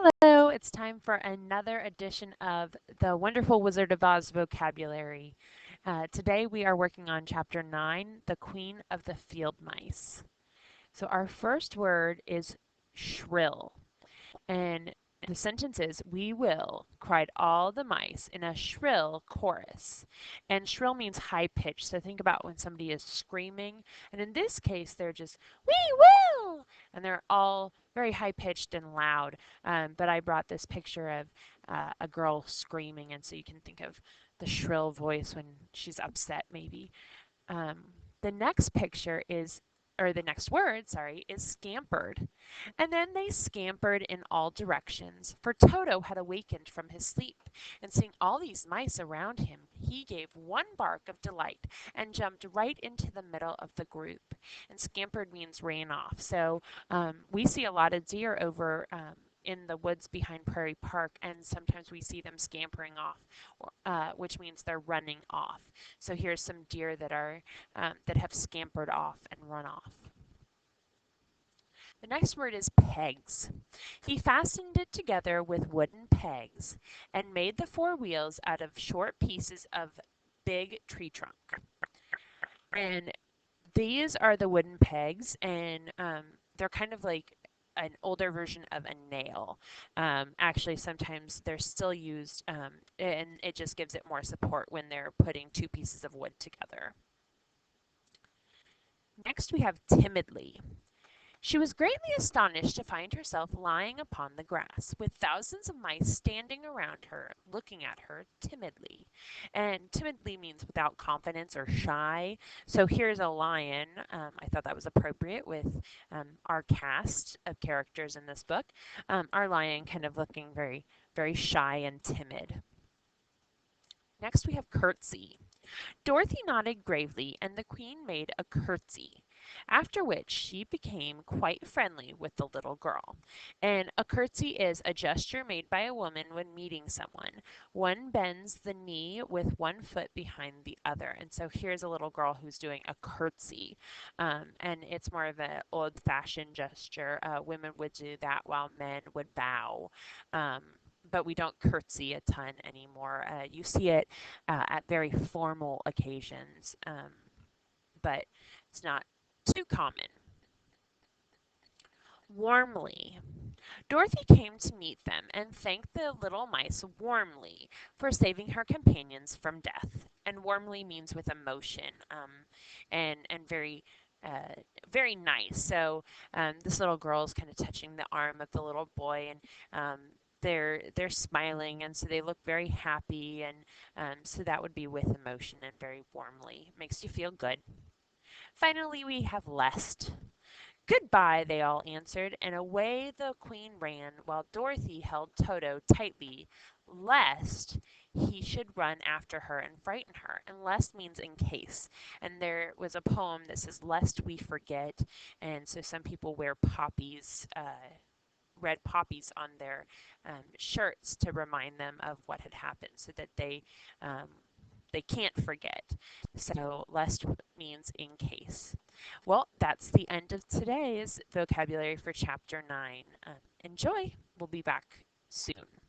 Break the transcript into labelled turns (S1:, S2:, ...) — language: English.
S1: Hello, it's time for another edition of the Wonderful Wizard of Oz vocabulary. Today we are working on Chapter 9, The Queen of the Field Mice. So our first word is shrill, and the sentence is, "We will," cried all the mice in a shrill chorus. And shrill means high pitched, so think about when somebody is screaming, and in this case they're just, "We will!" And they're all very high pitched and loud. But I brought this picture of a girl screaming, and so you can think of the shrill voice when she's upset, maybe. The next picture is, or the next word, sorry, is scampered. And then they scampered in all directions, for Toto had awakened from his sleep, and seeing all these mice around him, he gave one bark of delight and jumped right into the middle of the group. And scampered means ran off. So we see a lot of deer over in the woods behind Prairie Park, and sometimes we see them scampering off, which means they're running off. So here's some deer that have scampered off and run off. The next word is pegs. He fastened it together with wooden pegs and made the four wheels out of short pieces of big tree trunk. And these are the wooden pegs, and they're kind of like an older version of a nail. Actually, sometimes they're still used, and it just gives it more support when they're putting two pieces of wood together. Next, we have timidly. She was greatly astonished to find herself lying upon the grass, with thousands of mice standing around her, looking at her timidly. And timidly means without confidence or shy. So here's a lion. I thought that was appropriate with our cast of characters in this book. Our lion kind of looking very, very shy and timid. Next, we have curtsy. Dorothy nodded gravely, and the Queen made a curtsy, after which she became quite friendly with the little girl. And a curtsy is a gesture made by a woman when meeting someone. One bends the knee with one foot behind the other. And so here's a little girl who's doing a curtsy. And it's more of an old-fashioned gesture. Women would do that while men would bow. But we don't curtsy a ton anymore. You see it at very formal occasions, but it's not too common. Warmly. Dorothy came to meet them and thanked the little mice warmly for saving her companions from death. And warmly means with emotion, and very very nice. So this little girl is kind of touching the arm of the little boy, and they're smiling, and so they look very happy, and so that would be with emotion and very warmly. Makes you feel good. Finally, we have lest. Goodbye, they all answered, and away the Queen ran, while Dorothy held Toto tightly, lest he should run after her and frighten her. And lest means in case. And there was a poem that says, "Lest we forget." And so some people wear poppies, red poppies on their shirts to remind them of what had happened, so that they can't forget. So lest means in case. Well, that's the end of today's vocabulary for chapter 9. Enjoy. We'll be back soon.